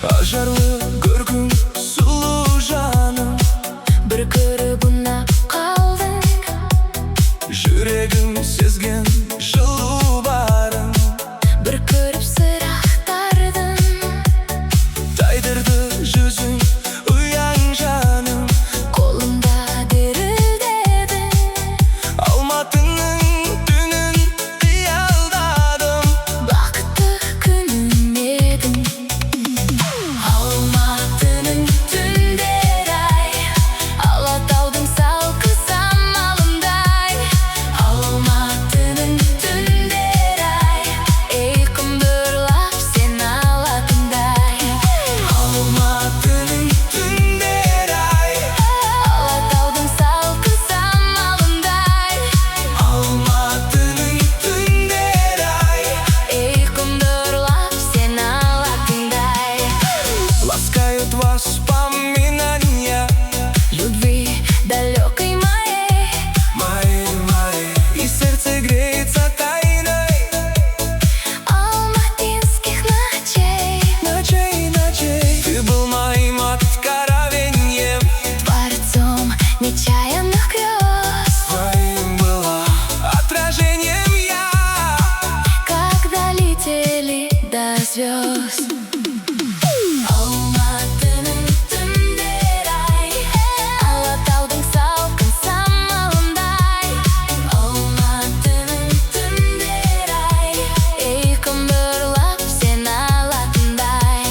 Ажарлы көркің сұлу жаным, бір көріп ұнап қалдың. жүрегім сезген жылу барын, бір көріп сыр ақтардың. тайдырды жүзің ұяң жаным, Қолымда дірілдеді. алматының түнін қиялдадым. Бақытты күнім едің. Алматының түндері-ай, Алатаудың салқын самалындай. Алматының түндері-ай, ей құмбырлап сен алатындай. Алматының түндері-ай, Алатаудың салқын самалындай. Алматының түндері-ай, Ей құмбырлап сен алатындай. ласкают вас воспоминания Любви далекой моей, и сердце греется тайной алматинских ночей. ночей. Ты был моим откровением, Творцом нечаянных грез. твоим была отражением я. Когда летели до звезд. Алматының түндері-ай, Алатаудың салқын самалындай. Алматының түндері-ай, ей құмбырлап сен алатындай.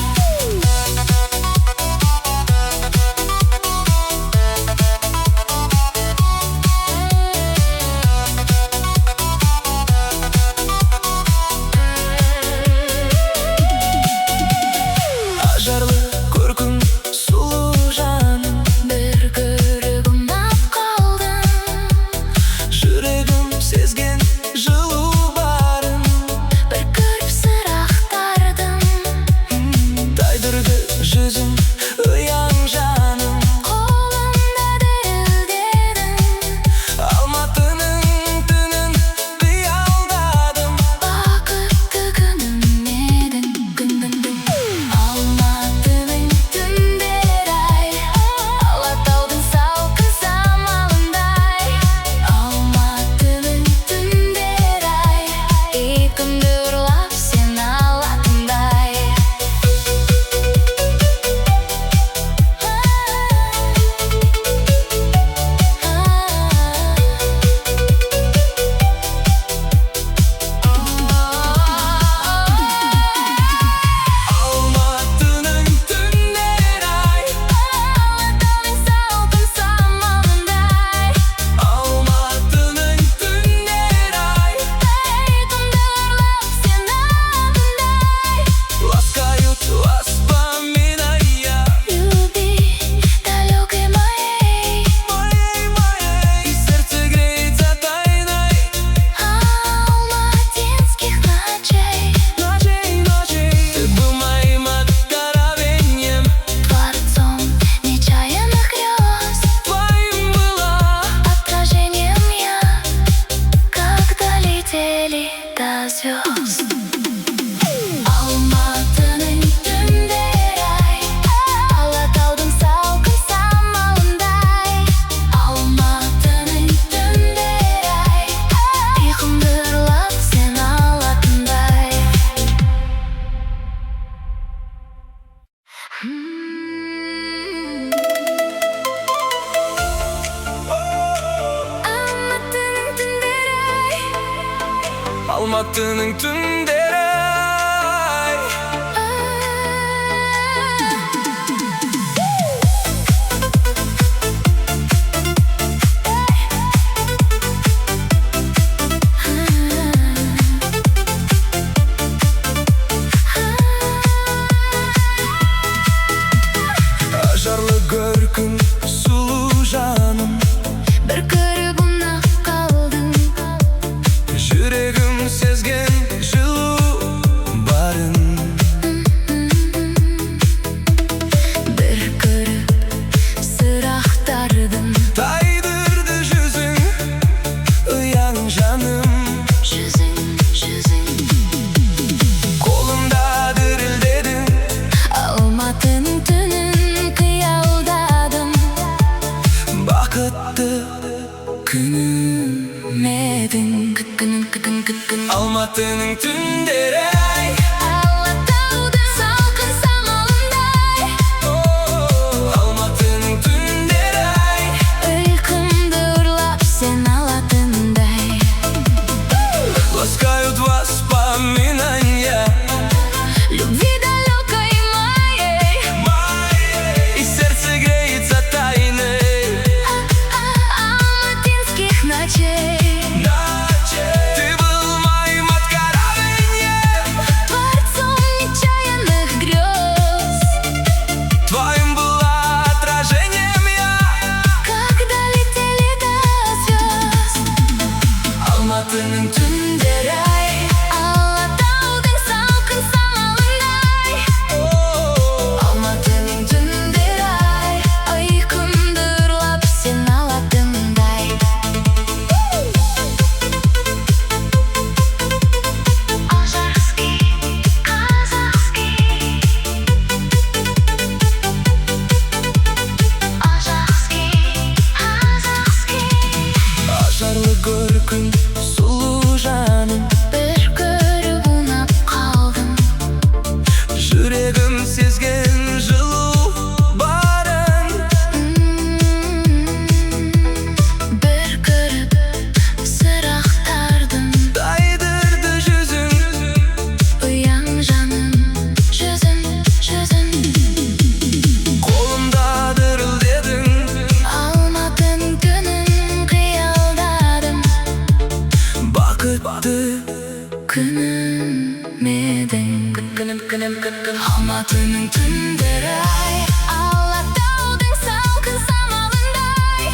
Алматының түндері ай, Алатаудың салқын самалындай.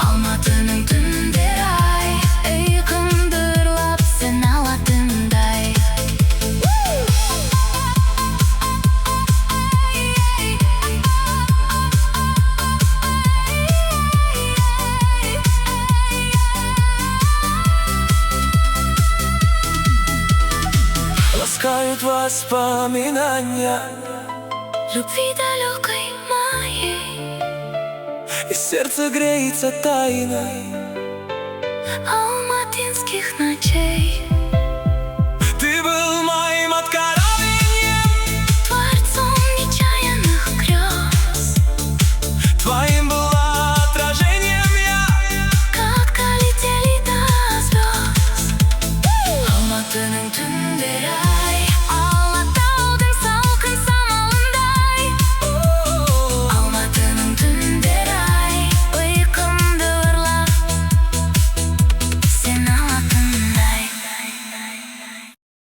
Алматының түндері ай, ұйқымды ұрлап сен алатындай. Ласкают воспоминания, Любви далекой моей, и сердце греется тайной алматинских ночей.